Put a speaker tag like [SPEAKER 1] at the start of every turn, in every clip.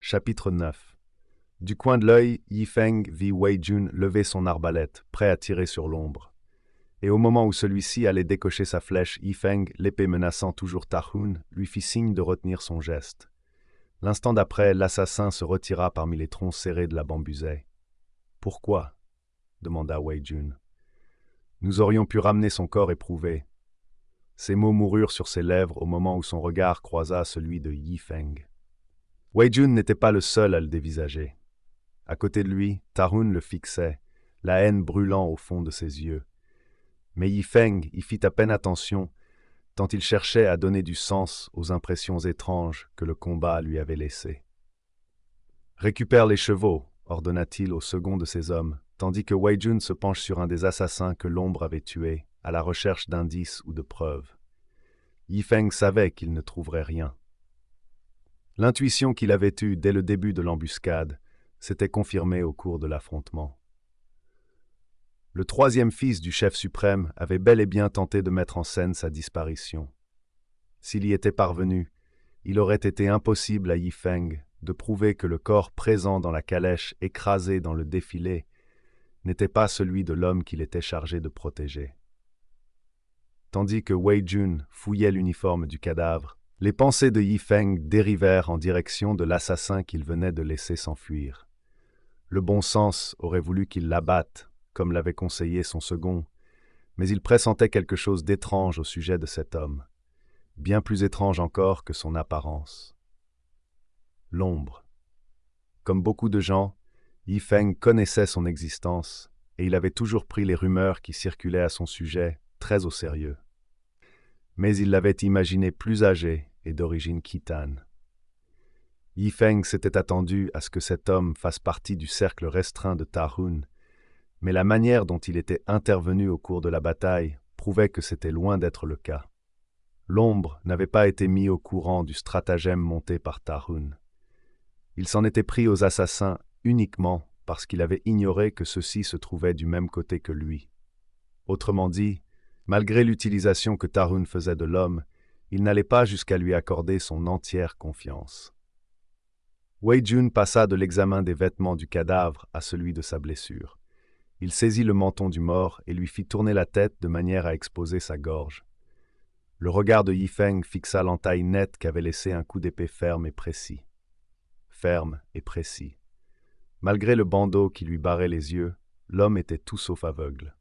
[SPEAKER 1] Chapitre 9. Du coin de l'œil, Yi Feng vit Wei Jun lever son arbalète, prêt à tirer sur l'ombre. Et au moment où celui-ci allait décocher sa flèche, Yi Feng, l'épée menaçant toujours Ta-Hun, lui fit signe de retenir son geste. L'instant d'après, l'assassin se retira parmi les troncs serrés de la bambusaie. « Pourquoi » demanda Wei Jun. « Nous aurions pu ramener son corps éprouvé. » Ces mots moururent sur ses lèvres au moment où son regard croisa celui de Yi Feng. Wei Jun n'était pas le seul à le dévisager. À côté de lui, Ta-Hun le fixait, la haine brûlant au fond de ses yeux. Mais Yi Feng y fit à peine attention, tant il cherchait à donner du sens aux impressions étranges que le combat lui avait laissées. « Récupère les chevaux » ordonna-t-il au second de ses hommes, tandis que Wei Jun se penche sur un des assassins que l'ombre avait tué, à la recherche d'indices ou de preuves. Yi Feng savait qu'il ne trouverait rien. L'intuition qu'il avait eue dès le début de l'embuscade s'était confirmée au cours de l'affrontement. Le troisième fils du chef suprême avait bel et bien tenté de mettre en scène sa disparition. S'il y était parvenu, il aurait été impossible à Yi Feng de prouver que le corps présent dans la calèche écrasé dans le défilé n'était pas celui de l'homme qu'il était chargé de protéger. Tandis que Wei Jun fouillait l'uniforme du cadavre, les pensées de Yi Feng dérivèrent en direction de l'assassin qu'il venait de laisser s'enfuir. Le bon sens aurait voulu qu'il l'abatte, comme l'avait conseillé son second, mais il pressentait quelque chose d'étrange au sujet de cet homme, bien plus étrange encore que son apparence. L'ombre. Comme beaucoup de gens, Yi Feng connaissait son existence et il avait toujours pris les rumeurs qui circulaient à son sujet très au sérieux. Mais il l'avait imaginé plus âgé et d'origine khitane. Yi Feng s'était attendu à ce que cet homme fasse partie du cercle restreint de Ta-Hun, mais la manière dont il était intervenu au cours de la bataille prouvait que c'était loin d'être le cas. L'ombre n'avait pas été mis au courant du stratagème monté par Ta-Hun. Il s'en était pris aux assassins uniquement parce qu'il avait ignoré que ceux-ci se trouvaient du même côté que lui. Autrement dit, malgré l'utilisation que Ta-Hun faisait de l'homme, il n'allait pas jusqu'à lui accorder son entière confiance. Wei Jun passa de l'examen des vêtements du cadavre à celui de sa blessure. Il saisit le menton du mort et lui fit tourner la tête de manière à exposer sa gorge. Le regard de Yi Feng fixa l'entaille nette qu'avait laissée un coup d'épée ferme et précis. Ferme et précis. Malgré le bandeau qui lui barrait les yeux, l'homme était tout sauf aveugle.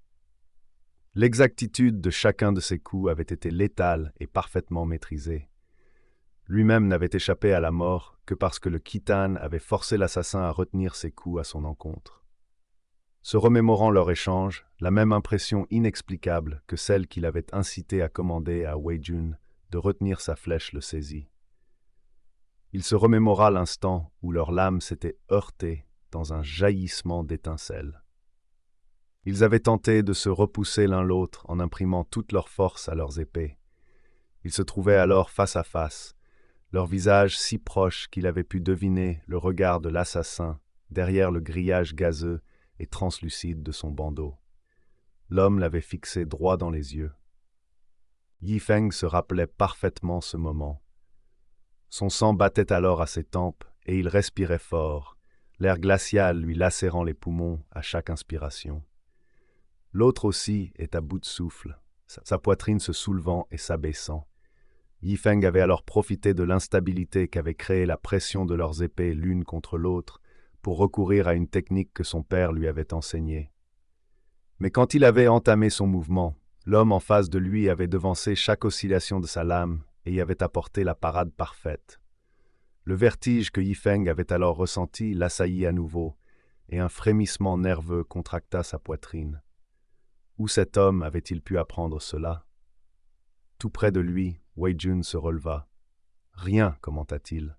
[SPEAKER 1] L'exactitude de chacun de ses coups avait été létale et parfaitement maîtrisée. Lui-même n'avait échappé à la mort que parce que le khitane avait forcé l'assassin à retenir ses coups à son encontre. Se remémorant leur échange, la même impression inexplicable que celle qu'il avait incité à commander à Wei Jun de retenir sa flèche le saisit. Il se remémora l'instant où leurs lames s'étaient heurtées dans un jaillissement d'étincelles. Ils avaient tenté de se repousser l'un l'autre en imprimant toute leur force à leurs épées. Ils se trouvaient alors face à face, leurs visages si proches qu'il avait pu deviner le regard de l'assassin derrière le grillage gazeux et translucide de son bandeau. L'homme l'avait fixé droit dans les yeux. Yi Feng se rappelait parfaitement ce moment. Son sang battait alors à ses tempes et il respirait fort, l'air glacial lui lacérant les poumons à chaque inspiration. L'autre aussi est à bout de souffle, sa poitrine se soulevant et s'abaissant. Yi Feng avait alors profité de l'instabilité qu'avait créée la pression de leurs épées l'une contre l'autre pour recourir à une technique que son père lui avait enseignée. Mais quand il avait entamé son mouvement, l'homme en face de lui avait devancé chaque oscillation de sa lame et y avait apporté la parade parfaite. Le vertige que Yi Feng avait alors ressenti l'assaillit à nouveau et un frémissement nerveux contracta sa poitrine. Où cet homme avait-il pu apprendre cela? Tout près de lui, Wei Jun se releva. « Rien, commenta-t-il. »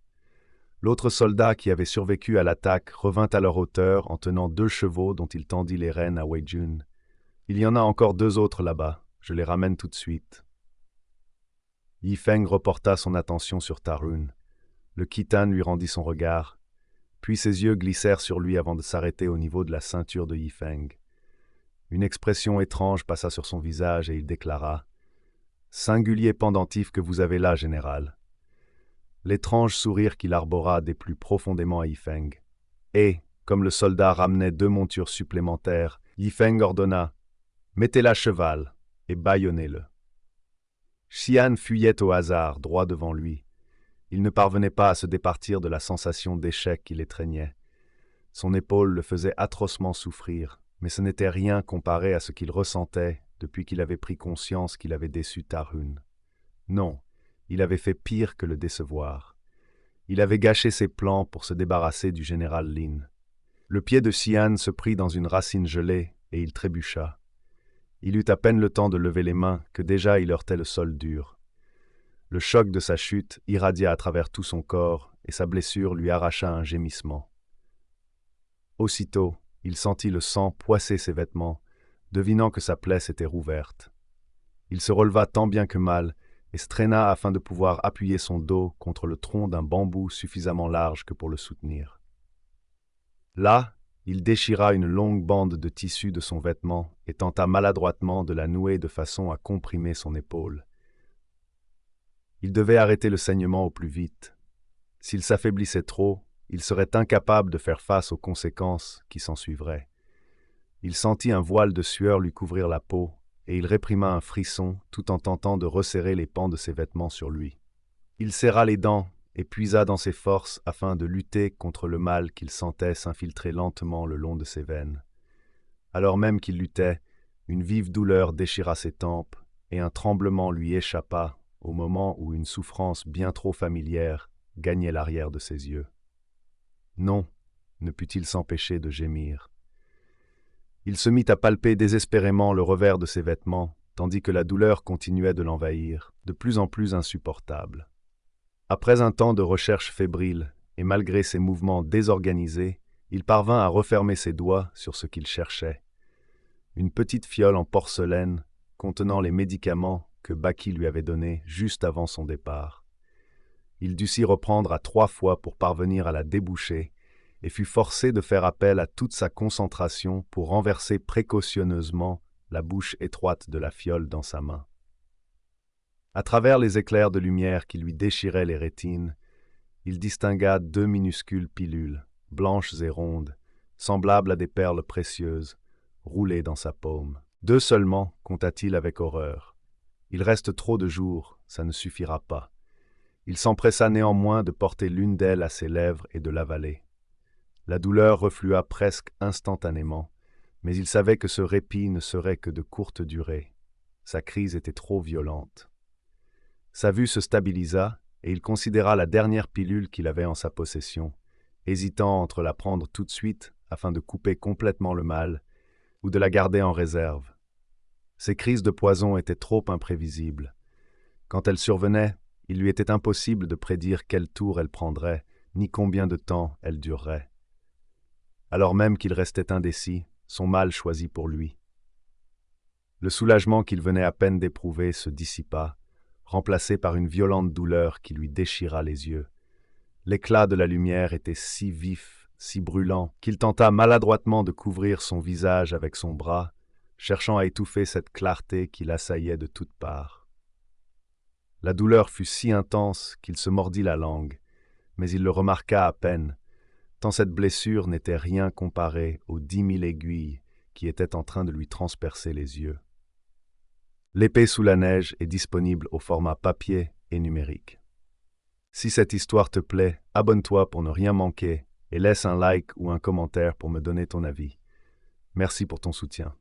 [SPEAKER 1] L'autre soldat qui avait survécu à l'attaque revint à leur hauteur en tenant 2 chevaux dont il tendit les rênes à Wei Jun. « Il y en a encore 2 autres là-bas, je les ramène tout de suite. » Yi Feng reporta son attention sur Ta-Hun. Le khitane lui rendit son regard, puis ses yeux glissèrent sur lui avant de s'arrêter au niveau de la ceinture de Yi Feng. Une expression étrange passa sur son visage et il déclara « Singulier pendentif que vous avez là, général. » L'étrange sourire qu'il arbora déplut profondément à Yifeng. Et, comme le soldat ramenait 2 montures supplémentaires, Yifeng ordonna « Mettez-la à cheval et bâillonnez-le ». Xian fuyait au hasard, droit devant lui. Il ne parvenait pas à se départir de la sensation d'échec qui l'étreignait. Son épaule le faisait atrocement souffrir, mais ce n'était rien comparé à ce qu'il ressentait depuis qu'il avait pris conscience qu'il avait déçu Tarhun. Non, il avait fait pire que le décevoir. Il avait gâché ses plans pour se débarrasser du général Lin. Le pied de Xian se prit dans une racine gelée et il trébucha. Il eut à peine le temps de lever les mains que déjà il heurtait le sol dur. Le choc de sa chute irradia à travers tout son corps et sa blessure lui arracha un gémissement. Aussitôt, il sentit le sang poisser ses vêtements, devinant que sa plaie s'était rouverte. Il se releva tant bien que mal et se traîna afin de pouvoir appuyer son dos contre le tronc d'un bambou suffisamment large que pour le soutenir. Là, il déchira une longue bande de tissu de son vêtement et tenta maladroitement de la nouer de façon à comprimer son épaule. Il devait arrêter le saignement au plus vite. S'il s'affaiblissait trop, il serait incapable de faire face aux conséquences qui s'ensuivraient. Il sentit un voile de sueur lui couvrir la peau, et il réprima un frisson tout en tentant de resserrer les pans de ses vêtements sur lui. Il serra les dents et puisa dans ses forces afin de lutter contre le mal qu'il sentait s'infiltrer lentement le long de ses veines. Alors même qu'il luttait, une vive douleur déchira ses tempes, et un tremblement lui échappa au moment où une souffrance bien trop familière gagnait l'arrière de ses yeux. Non, ne put-il s'empêcher de gémir. Il se mit à palper désespérément le revers de ses vêtements, tandis que la douleur continuait de l'envahir, de plus en plus insupportable. Après un temps de recherche fébrile, et malgré ses mouvements désorganisés, il parvint à refermer ses doigts sur ce qu'il cherchait. Une petite fiole en porcelaine contenant les médicaments que Baki lui avait donnés juste avant son départ. Il dut s'y reprendre à 3 fois pour parvenir à la déboucher et fut forcé de faire appel à toute sa concentration pour renverser précautionneusement la bouche étroite de la fiole dans sa main. À travers les éclairs de lumière qui lui déchiraient les rétines, il distingua 2 minuscules pilules, blanches et rondes, semblables à des perles précieuses, roulées dans sa paume. 2 seulement, compta-t-il avec horreur. Il reste trop de jours, ça ne suffira pas. Il s'empressa néanmoins de porter l'une d'elles à ses lèvres et de l'avaler. La douleur reflua presque instantanément, mais il savait que ce répit ne serait que de courte durée. Sa crise était trop violente. Sa vue se stabilisa et il considéra la dernière pilule qu'il avait en sa possession, hésitant entre la prendre tout de suite afin de couper complètement le mal ou de la garder en réserve. Ses crises de poison étaient trop imprévisibles. Quand elles survenaient, il lui était impossible de prédire quel tour elles prendraient, ni combien de temps elles dureraient. Alors même qu'il restait indécis, son mal choisi pour lui. Le soulagement qu'il venait à peine d'éprouver se dissipa, remplacé par une violente douleur qui lui déchira les yeux. L'éclat de la lumière était si vif, si brûlant, qu'il tenta maladroitement de couvrir son visage avec son bras, cherchant à étouffer cette clarté qui l'assaillait de toutes parts. La douleur fut si intense qu'il se mordit la langue, mais il le remarqua à peine, tant cette blessure n'était rien comparée aux 10 000 aiguilles qui étaient en train de lui transpercer les yeux. L'épée sous la neige est disponible au format papier et numérique. Si cette histoire te plaît, abonne-toi pour ne rien manquer et laisse un like ou un commentaire pour me donner ton avis. Merci pour ton soutien.